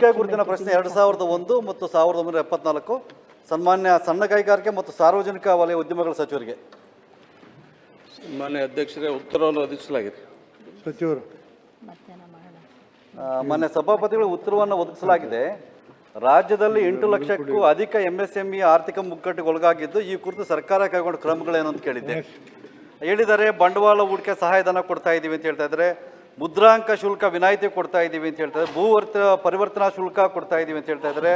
ಗುರುತಿನ ಪ್ರಶ್ನೆ 2001 ಮತ್ತು 1974 ಸನ್ಮಾನ್ಯ ಸಣ್ಣ ಕೈಗಾರಿಕೆ ಮತ್ತು ಸಾರ್ವಜನಿಕ ವಲಯ ಉದ್ಯಮಗಳ ಸಚಿವರಿಗೆ. ಮಾನ್ಯ ಅಧ್ಯಕ್ಷರೇ, ಉತ್ತರವನ್ನು ಒದಗಿಸಲಾಗಿದೆ. ಸಚಿವರು ಮಾನ್ಯ ಸಭಾಪತಿಗಳು ಉತ್ತರವನ್ನು ಒದಗಿಸಲಾಗಿದೆ. ರಾಜ್ಯದಲ್ಲಿ 8 ಲಕ್ಷಕ್ಕೂ ಅಧಿಕ ಎಂಎಸ್ಎಂಇ ಆರ್ಥಿಕ ಮುಗ್ಗಟ್ಟಿಗೆ ಒಳಗಾಗಿದ್ದು, ಈ ಕುರಿತು ಸರ್ಕಾರ ಕೈಗೊಂಡ ಕ್ರಮಗಳೇನು ಅಂತ ಕೇಳಿದ್ದೆ. ಹೇಳಿದ್ದಾರೆ ಬಂಡವಾಳ ಹೂಡಿಕೆ ಸಹಾಯಧನ ಕೊಡ್ತಾ ಇದ್ದೀವಿ ಅಂತ ಹೇಳ್ತಾ ಇದ್ದಾರೆ, ಮುದ್ರಾಂಕ ಶುಲ್ಕ ವಿನಾಯಿತಿ ಕೊಡ್ತಾ ಇದ್ದೀವಿ ಅಂತ ಹೇಳ್ತಾ ಇದ್ದಾರೆ, ಪರಿವರ್ತನಾ ಶುಲ್ಕ ಕೊಡ್ತಾ ಇದ್ದೀವಿ ಅಂತ ಹೇಳ್ತಾ ಇದ್ದಾರೆ,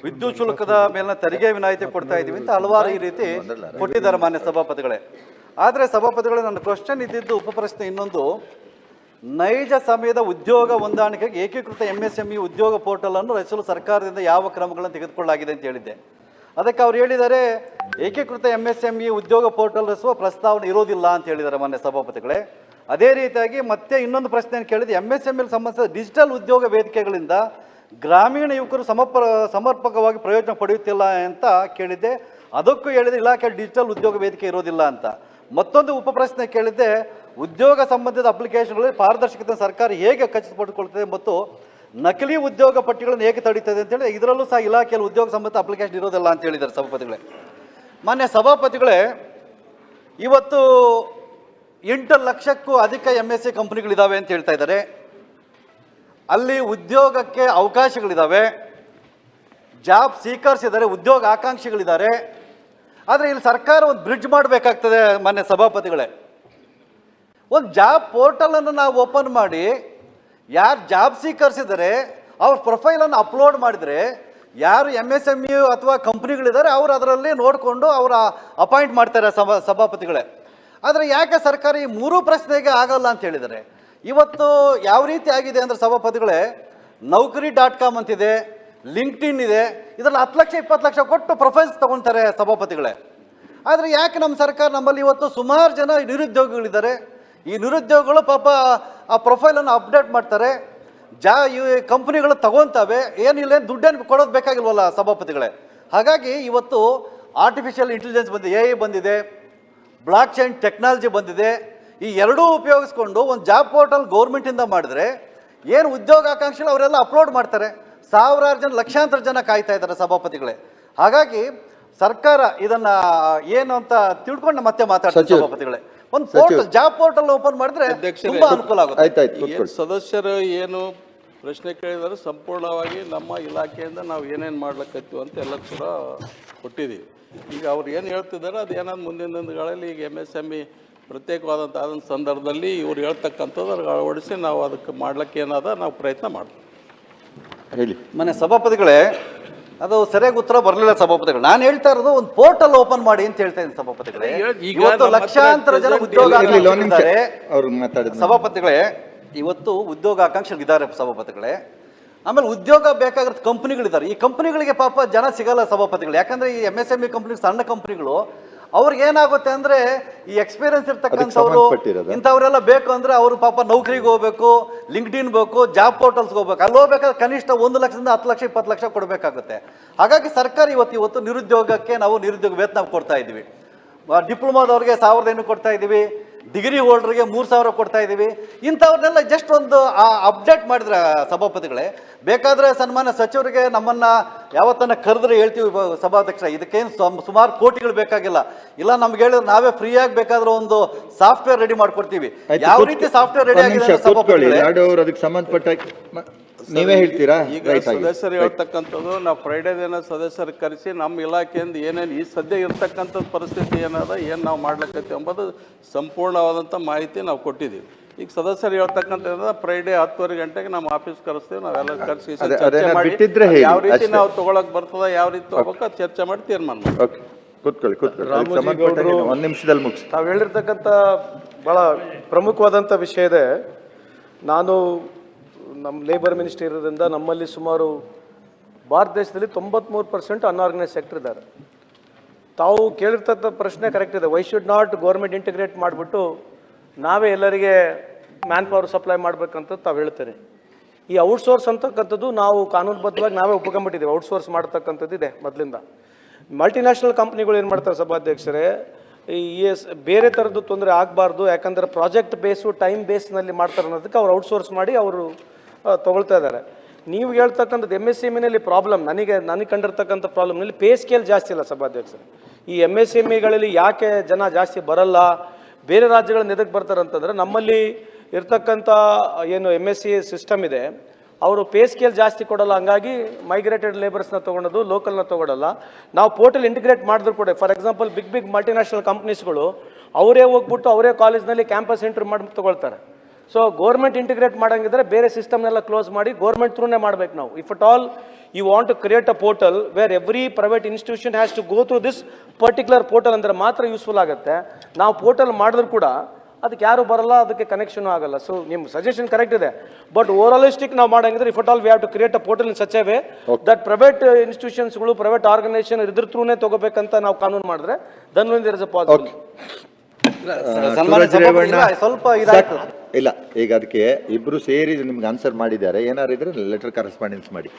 ವಿದ್ಯುತ್ ಶುಲ್ಕದ ಮೇಲಿನ ತೆರಿಗೆ ವಿನಾಯಿತಿ ಕೊಡ್ತಾ ಇದ್ದೀವಿ ಅಂತ ಹಲವಾರು ಈ ರೀತಿ ಕೊಟ್ಟಿದ್ದಾರೆ ಮಾನ್ಯ ಸಭಾಪತಿಗಳೇ. ಆದರೆ ಸಭಾಪತಿಗಳೇ, ನನ್ನ ಕ್ವಶನ್ ಇದ್ದಿದ್ದು ಉಪಪ್ರಶ್ನೆ ಇನ್ನೊಂದು, ನೈಜ ಸಮಯದ ಉದ್ಯೋಗ ಹೊಂದಾಣಿಕೆಗೆ ಏಕೀಕೃತ ಎಂಎಸ್ಎಂಇ ಉದ್ಯೋಗ ಪೋರ್ಟಲ್ ಅನ್ನು ರಚಿಸಲು ಸರ್ಕಾರದಿಂದ ಯಾವ ಕ್ರಮಗಳನ್ನು ತೆಗೆದುಕೊಳ್ಳಲಾಗಿದೆ ಅಂತ ಹೇಳಿದ್ದೆ. ಅದಕ್ಕೆ ಅವ್ರು ಹೇಳಿದ್ದಾರೆ ಏಕೀಕೃತ ಎಂಎಸ್ಎಂಇ ಉದ್ಯೋಗ ಪೋರ್ಟಲ್ ರಚಿಸುವ ಪ್ರಸ್ತಾವನೆ ಇರೋದಿಲ್ಲ ಅಂತ ಹೇಳಿದ್ದಾರೆ ಮಾನ್ಯ ಸಭಾಪತಿಗಳೇ. ಅದೇ ರೀತಿಯಾಗಿ ಮತ್ತೆ ಇನ್ನೊಂದು ಪ್ರಶ್ನೆಯನ್ನು ಕೇಳಿದೆ, ಎಂಎಸ್ಎಂಇಗೆ ಸಂಬಂಧಿಸಿದ ಡಿಜಿಟಲ್ ಉದ್ಯೋಗ ವೇದಿಕೆಗಳಿಂದ ಗ್ರಾಮೀಣ ಯುವಕರು ಸಮರ್ಪಕವಾಗಿ ಪ್ರಯೋಜನ ಪಡೆಯುತ್ತಿಲ್ಲ ಅಂತ ಕೇಳಿದ್ದೆ. ಅದಕ್ಕೂ ಹೇಳಿದೆ ಇಲಾಖೆ ಡಿಜಿಟಲ್ ಉದ್ಯೋಗ ವೇದಿಕೆ ಇರೋದಿಲ್ಲ ಅಂತ. ಮತ್ತೊಂದು ಉಪಪ್ರಶ್ನೆ ಕೇಳಿದ್ದೆ, ಉದ್ಯೋಗ ಸಂಬಂಧಿತ ಅಪ್ಲಿಕೇಶನ್ಗಳಲ್ಲಿ ಪಾರದರ್ಶಕತೆ ಸರ್ಕಾರ ಹೇಗೆ ಖಚಿತಪಡಿಸಿಕೊಳ್ಳುತ್ತದೆ ಮತ್ತು ನಕಲಿ ಉದ್ಯೋಗ ಪಟ್ಟಿಗಳನ್ನು ಹೇಗೆ ತಡೀತದೆ ಅಂತೇಳಿ, ಇದರಲ್ಲೂ ಸಹ ಇಲಾಖೆಯಲ್ಲಿ ಉದ್ಯೋಗ ಸಂಬಂಧಿತ ಅಪ್ಲಿಕೇಶನ್ ಇರೋದಿಲ್ಲ ಅಂತ ಹೇಳಿದ್ದಾರೆ ಸಭಾಪತಿಗಳೇ. ಮಾನ್ಯ ಸಭಾಪತಿಗಳೇ, ಇವತ್ತು 8 ಲಕ್ಷಕ್ಕೂ ಅಧಿಕ ಎಂಎಸ್ಸಿ ಕಂಪ್ನಿಗಳಿದ್ದಾವೆ ಅಂತ ಹೇಳ್ತಾ ಇದ್ದಾರೆ. ಅಲ್ಲಿ ಉದ್ಯೋಗಕ್ಕೆ ಅವಕಾಶಗಳಿದ್ದಾವೆ, ಜಾಬ್ ಸೀಕರ್ಸ್ ಇದ್ದಾರೆ, ಉದ್ಯೋಗ ಆಕಾಂಕ್ಷಿಗಳಿದ್ದಾರೆ. ಆದರೆ ಇಲ್ಲಿ ಸರ್ಕಾರ ಒಂದು ಬ್ರಿಡ್ಜ್ ಮಾಡಬೇಕಾಗ್ತದೆ ಮಾನ್ಯ ಸಭಾಪತಿಗಳೇ. ಒಂದು ಜಾಬ್ ಪೋರ್ಟಲನ್ನು ನಾವು ಓಪನ್ ಮಾಡಿ ಯಾರು ಜಾಬ್ ಸೀಕರ್ಸ್ ಇದ್ದಾರೆ ಅವ್ರ ಪ್ರೊಫೈಲನ್ನು ಅಪ್ಲೋಡ್ ಮಾಡಿದರೆ ಯಾರು ಎಂಎಸ್ಎಂಇ ಅಥವಾ ಕಂಪ್ನಿಗಳಿದ್ದಾರೆ ಅವರು ಅದರಲ್ಲಿ ನೋಡಿಕೊಂಡು ಅವರ ಅಪಾಯಿಂಟ್ ಮಾಡ್ತಾರೆ ಸಭಾಪತಿಗಳೇ. ಆದರೆ ಯಾಕೆ ಸರ್ಕಾರ ಈ 3 ಪ್ರಶ್ನೆಗೆ ಆಗಲ್ಲ ಅಂತ ಹೇಳಿದ್ದಾರೆ. ಇವತ್ತು ಯಾವ ರೀತಿ ಆಗಿದೆ ಅಂದರೆ ಸಭಾಪತಿಗಳೇ, Naukri.com ಅಂತಿದೆ, ಲಿಂಕ್ಡ್ಇನ್ ಇದೆ, ಇದರಲ್ಲಿ 10 ಲಕ್ಷ 20 ಲಕ್ಷ ಕೊಟ್ಟು ಪ್ರೊಫೈಲ್ಸ್ ತೊಗೊಳ್ತಾರೆ ಸಭಾಪತಿಗಳೇ. ಆದರೆ ಯಾಕೆ ನಮ್ಮ ಸರ್ಕಾರ, ನಮ್ಮಲ್ಲಿ ಇವತ್ತು ಸುಮಾರು ಜನ ನಿರುದ್ಯೋಗಿಗಳಿದ್ದಾರೆ, ಈ ನಿರುದ್ಯೋಗಿಗಳು ಪಾಪ ಆ ಪ್ರೊಫೈಲನ್ನು ಅಪ್ಡೇಟ್ ಮಾಡ್ತಾರೆ, ಈ ಕಂಪ್ನಿಗಳು ತಗೊಳ್ತವೆ, ಏನಿಲ್ಲ ದುಡ್ಡೇನು ಕೊಡೋದು ಬೇಕಾಗಿಲ್ವಲ್ಲ ಸಭಾಪತಿಗಳೇ. ಹಾಗಾಗಿ ಇವತ್ತು ಆರ್ಟಿಫಿಷಿಯಲ್ ಇಂಟೆಲಿಜೆನ್ಸ್ ಬಂದಿದೆ, AI ಬಂದಿದೆ, ಬ್ಲಾಕ್ ಚೈನ್ ಟೆಕ್ನಾಲಜಿ ಬಂದಿದೆ. ಈ ಎರಡೂ ಉಪಯೋಗಿಸ್ಕೊಂಡು ಒಂದು ಜಾಬ್ ಪೋರ್ಟಲ್ ಗೌರ್ಮೆಂಟಿಂದ ಮಾಡಿದ್ರೆ ಏನು ಉದ್ಯೋಗಾಕಾಂಕ್ಷಿಗಳು ಅವರೆಲ್ಲ ಅಪ್ಲೋಡ್ ಮಾಡ್ತಾರೆ, ಸಾವಿರಾರು ಜನ ಲಕ್ಷಾಂತರ ಜನ ಕಾಯ್ತಾ ಇದ್ದಾರೆ ಸಭಾಪತಿಗಳೇ. ಹಾಗಾಗಿ ಸರ್ಕಾರ ಇದನ್ನ ಏನು ಅಂತ ತಿಳ್ಕೊಂಡು ಮತ್ತೆ ಮಾತಾಡ್ತಾರೆ ಸಭಾಪತಿಗಳೇ. ಒಂದು ಪೋರ್ಟಲ್ ಜಾಬ್ ಪೋರ್ಟಲ್ ಓಪನ್ ಮಾಡಿದ್ರೆ ತುಂಬಾ ಅನುಕೂಲ ಆಗುತ್ತೆ. ಸದಸ್ಯರು ಏನು ಪ್ರಶ್ನೆ ಕೇಳಿದರೆ ಸಂಪೂರ್ಣವಾಗಿ ನಮ್ಮ ಇಲಾಖೆಯಿಂದ ನಾವು ಏನೇನು ಮಾಡ್ಲಿಕ್ಕತ್ತೀವಿ ಅಂತ ಎಲ್ಲ ಕೂಡ ಕೊಟ್ಟಿದ್ದೀವಿ. ಈಗ ಅವ್ರು ಏನು ಹೇಳ್ತಿದ್ದಾರೆ ಅದು ಏನಾದ್ರು ಮುಂದಿನ ದಿನಗಳಲ್ಲಿ ಈಗ MSME ಪ್ರತ್ಯೇಕವಾದಂಥ ಅದೊಂದು ಸಂದರ್ಭದಲ್ಲಿ ಇವ್ರು ಹೇಳ್ತಕ್ಕಂಥದ್ದು ಅದ್ರಿಗೆ ಅಳವಡಿಸಿ ನಾವು ಅದಕ್ಕೆ ಮಾಡ್ಲಿಕ್ಕೆ ಏನಾದ ನಾವು ಪ್ರಯತ್ನ ಮಾಡ್ತೀವಿ. ಹೇಳಿ ಮನೆ ಸಭಾಪತಿಗಳೇ, ಅದು ಸರಿಯಾಗಿ ಉತ್ತರ ಬರಲಿಲ್ಲ ಸಭಾಪತಿಗಳು. ನಾನು ಹೇಳ್ತಾ ಇರೋದು ಒಂದು ಪೋರ್ಟಲ್ ಓಪನ್ ಮಾಡಿ ಅಂತ ಹೇಳ್ತಾ ಇದ್ದೀನಿ ಸಭಾಪತಿಗಳೇ. ಇವತ್ತು ಲಕ್ಷಾಂತರ ಜನ ಉದ್ಯೋಗ ಸಭಾಪತಿಗಳೇ, ಇವತ್ತು ಉದ್ಯೋಗ ಆಕಾಂಕ್ಷಿಗಳಿದ್ದಾರೆ ಸಭಾಪತಿಗಳೇ. ಆಮೇಲೆ ಉದ್ಯೋಗ ಬೇಕಾಗಿರೋ ಕಂಪ್ನಿಗಳಿದ್ದಾರೆ, ಈ ಕಂಪ್ನಿಗಳಿಗೆ ಪಾಪ ಜನ ಸಿಗಲ್ಲ ಸಭಾಪತಿಗಳು. ಯಾಕಂದ್ರೆ ಈ MSME ಕಂಪ್ನಿ ಸಣ್ಣ ಕಂಪ್ನಿಗಳು ಅವ್ರಿಗೆ ಏನಾಗುತ್ತೆ ಅಂದ್ರೆ ಈ ಎಕ್ಸ್ಪೀರಿಯನ್ಸ್ ಇರ್ತಕ್ಕಂಥವ್ರು ಇಂಥವ್ರೆಲ್ಲ ಬೇಕು ಅಂದ್ರೆ ಅವರು ಪಾಪ ನೌಕರಿಗೆ ಹೋಗ್ಬೇಕು, ಲಿಂಕ್ಡ್ಇನ್ ಬೇಕು, ಜಾಬ್ ಪೋರ್ಟಲ್ಸ್ಗೆ ಹೋಗ್ಬೇಕು. ಅಲ್ಲಿ ಹೋಗ್ಬೇಕಾದ್ರೆ ಕನಿಷ್ಠ 1 ಲಕ್ಷದಿಂದ 10 ಲಕ್ಷ 20 ಲಕ್ಷ ಕೊಡಬೇಕಾಗುತ್ತೆ. ಹಾಗಾಗಿ ಸರ್ಕಾರ ಇವತ್ತು ನಿರುದ್ಯೋಗಕ್ಕೆ ನಾವು ನಿರುದ್ಯೋಗ ವೇತನ ಕೊಡ್ತಾ ಇದ್ದೀವಿ. ಡಿಪ್ಲೊಮಾದವ್ರಿಗೆ 1500 ಕೊಡ್ತಾ ಇದ್ದೀವಿ, ಡಿಗ್ರಿ ಹೋಲ್ಡರ್ಗೆ 3000 ಕೊಡ್ತಾ ಇದ್ದೀವಿ. ಇಂಥವ್ರನ್ನೆಲ್ಲ ಜಸ್ಟ್ ಒಂದು ಅಪ್ಡೇಟ್ ಮಾಡಿದ್ರೆ ಸಭಾಪತಿಗಳೇ, ಬೇಕಾದರೆ ಸನ್ಮಾನ್ಯ ಸಚಿವರಿಗೆ ನಮ್ಮನ್ನ ಯಾವತ್ತನ್ನ ಕರೆದ್ರೆ ಹೇಳ್ತೀವಿ ಸಭಾಧ್ಯಕ್ಷ, ಇದಕ್ಕೇನು ಸುಮಾರು ಕೋಟಿಗಳು ಬೇಕಾಗಿಲ್ಲ, ಇಲ್ಲ ನಮ್ಗೆ ಹೇಳಿದ್ರೆ ನಾವೇ ಫ್ರೀಯಾಗಿ ಬೇಕಾದ್ರೆ ಒಂದು ಸಾಫ್ಟ್ವೇರ್ ರೆಡಿ ಮಾಡ್ಕೊಡ್ತೀವಿ. ಯಾವ ರೀತಿ ಸಾಫ್ಟ್ವೇರ್ ರೆಡಿ ಆಗಿದೆ ಅದಕ್ಕೆ ಸಂಬಂಧಪಟ್ಟ ನೀವೇ ಹೇಳ್ತೀರಾ? ಈಗ ಸದಸ್ಯರು ಹೇಳ್ತಕ್ಕಂಥದ್ದು ನಾವು ಫ್ರೈಡೇ ದಿನ ಸದಸ್ಯರು ಕರೆಸಿ ನಮ್ಮ ಇಲಾಖೆಯಿಂದ ಏನೇನು ಈ ಸದ್ಯ ಇರ್ತಕ್ಕಂಥ ಪರಿಸ್ಥಿತಿ ಏನಾದ ಏನು ನಾವು ಮಾಡ್ಲಿಕ್ಕೈತಿ ಎಂಬುದು ಸಂಪೂರ್ಣವಾದಂಥ ಮಾಹಿತಿ ನಾವು ಕೊಟ್ಟಿದ್ದೀವಿ. ಈಗ ಸದಸ್ಯರು ಹೇಳ್ತಕ್ಕಂಥ ಫ್ರೈಡೇ 10:30 ಗಂಟೆಗೆ ನಮ್ಮ ಆಫೀಸ್ ಕರೆಸ್ತೀವಿ, ನಾವೆಲ್ಲ ಕರೆಸಿ ಚರ್ಚೆ ಮಾಡಿ ಯಾವ ರೀತಿ ನಾವು ತಗೊಳಕ್ ಬರ್ತದ, ಯಾವ ರೀತಿ ತಗೋಬೇಕು ಚರ್ಚೆ ಮಾಡಿ ತೀರ್ಮಾನ ಮಾಡಿ. ಒಂದು ನಿಮಿಷದಲ್ಲಿ ಮುಗಿಸಿ. ತಾವು ಹೇಳಿರ್ತಕ್ಕಂಥ ಭಾಳ ಪ್ರಮುಖವಾದಂಥ ವಿಷಯ ಇದೆ. ನಾನು ನಮ್ಮ ಲೇಬರ್ ಮಿನಿಸ್ಟ್ರಿ ಇರೋದ್ರಿಂದ ನಮ್ಮಲ್ಲಿ ಸುಮಾರು ಭಾರತ ದೇಶದಲ್ಲಿ 93% ಅನ್ಆರ್ಗನೈಸ್ ಸೆಕ್ಟರ್ ಇದ್ದಾರೆ. ತಾವು ಕೇಳಿರ್ತಕ್ಕ ಪ್ರಶ್ನೆ ಕರೆಕ್ಟ್ ಇದೆ. Why should not government integrate ಮಾಡಿಬಿಟ್ಟು ನಾವೇ ಎಲ್ಲರಿಗೆ ಮ್ಯಾನ್ ಪವರ್ ಸಪ್ಲೈ ಮಾಡಬೇಕಂತ ತಾವು ಹೇಳ್ತೇನೆ. ಈ ಔಟ್ಸೋರ್ಸ್ ಅಂತಕ್ಕಂಥದ್ದು ನಾವು ಕಾನೂನುಬದ್ಧವಾಗಿ ನಾವೇ ಒಪ್ಕೊಂಡ್ಬಿಟ್ಟಿದ್ದೀವಿ. ಔಟ್ಸೋರ್ಸ್ ಮಾಡ್ತಕ್ಕಂಥದ್ದು ಇದೆ ಮೊದಲಿಂದ. ಮಲ್ಟಿನ್ಯಾಷನಲ್ ಕಂಪ್ನಿಗಳು ಏನು ಮಾಡ್ತಾರೆ ಸಭಾಧ್ಯಕ್ಷರೇ, ಈ ಬೇರೆ ಥರದ್ದು ತೊಂದರೆ ಆಗಬಾರ್ದು, ಯಾಕಂದರೆ ಪ್ರಾಜೆಕ್ಟ್ ಬೇಸು ಟೈಮ್ ಬೇಸ್ನಲ್ಲಿ ಮಾಡ್ತಾರೆ ಅನ್ನೋದಕ್ಕೆ ಅವ್ರು ಔಟ್ಸೋರ್ಸ್ ಮಾಡಿ ಅವರು ತೊಗೊಳ್ತಾ ಇದ್ದಾರೆ. ನೀವು ಹೇಳ್ತಕ್ಕಂಥದ್ದು MSMEನಲ್ಲಿ ಪ್ರಾಬ್ಲಮ್ ನನಗೆ ಕಂಡಿರ್ತಕ್ಕಂಥ ಪ್ರಾಬ್ಲಮ್ನಲ್ಲಿ ಪೇ ಸ್ಕೇಲ್ ಜಾಸ್ತಿ ಇಲ್ಲ ಸಭಾಧ್ಯಕ್ಷರು. ಈ MSMEಗಳಲ್ಲಿ ಯಾಕೆ ಜನ ಜಾಸ್ತಿ ಬರಲ್ಲ, ಬೇರೆ ರಾಜ್ಯಗಳಿಂದ ಎದಕ್ಕೆ ಬರ್ತಾರೆ ಅಂತಂದರೆ, ನಮ್ಮಲ್ಲಿ ಇರ್ತಕ್ಕಂಥ ಏನು MSc ಸಿಸ್ಟಮ್ ಇದೆ, ಅವರು ಪೇ ಸ್ಕೇಲ್ ಜಾಸ್ತಿ ಕೊಡಲ್ಲ, ಹಂಗಾಗಿ ಮೈಗ್ರೇಟೆಡ್ ಲೇಬರ್ಸ್ನ ತೊಗೊಳೋದು, ಲೋಕಲ್ನ ತೊಗೊಳಲ್ಲ. ನಾವು ಪೋರ್ಟಲ್ ಇಂಟಿಗ್ರೇಟ್ ಮಾಡಿದ್ರು ಕೂಡ, ಫಾರ್ ಎಕ್ಸಾಂಪಲ್ ಬಿಗ್ ಮಲ್ಟಿನ್ಯಾಷನಲ್ ಕಂಪ್ನೀಸ್ಗಳು ಅವರೇ ಹೋಗ್ಬಿಟ್ಟು ಅವರೇ ಕಾಲೇಜ್ನಲ್ಲಿ ಕ್ಯಾಂಪಸ್ ಇಂಟರ್ ಮಾಡಿ ತೊಗೊಳ್ತಾರೆ. ಸೊ ಗೌರ್ಮೆಂಟ್ ಇಂಟಿಗ್ರೇಟ್ ಮಾಡಂಗಿದ್ರೆ ಬೇರೆ ಸಿಸ್ಟಮ್ನೆಲ್ಲ ಕ್ಲೋಸ್ ಮಾಡಿ ಗೌರ್ಮೆಂಟ್ ಥ್ರೂನೇ ಮಾಡ್ಬೇಕು ನಾವು. If at all you want to create a portal where every private institution has to go through this particular portal ಅಂದರೆ ಮಾತ್ರ ಯೂಸ್ಫುಲ್ ಆಗುತ್ತೆ. ನಾವು ಪೋರ್ಟಲ್ ಮಾಡಿದ್ರು ಕೂಡ ಅದಕ್ಕೆ ಯಾರು ಬರಲ್ಲ, ಅದಕ್ಕೆ ಕನೆಕ್ಷನ್ ಆಗಲ್ಲ. ಸೊ ನಿಮ್ಮ ಸಜೆಷನ್ ಕರೆಕ್ಟ್ ಇದೆ, ಬಟ್ ಓವರಾಲಿಸ್ಟಿಕ್ ನಾವು ಮಾಡಂಗಿದ್ರೆ if at all we have to create a portal in such a way that private ಇನ್ಸ್ಟಿಟ್ಯೂಷನ್ಸ್ಗಳು, ಪ್ರೈವೇಟ್ ಆರ್ಗನೈಸೇಷನ್ ಇದ್ರ ಥ್ರೂನೇ ತಗೋಬೇಕಂತ ನಾವು ಕಾನೂನು ಮಾಡಿದ್ರೆ then when there is a possible. ಸನ್ಮಾನ್ಯ ಸಭಾಪತಿ, ಇಲ್ಲ, ಸ್ವಲ್ಪ ಇದಾಯ್ತು. ಇಲ್ಲ, ಈಗ ಅದಕ್ಕೆ ಇಬ್ರು ಸೇರಿ ನಿಮ್ಗೆ ಆನ್ಸರ್ ಮಾಡಿದ್ದಾರೆ. ಏನಾರು ಇದ್ರೆ ಲೆಟರ್ ಕರೆಸ್ಪಾಂಡೆನ್ಸ್ ಮಾಡಿ.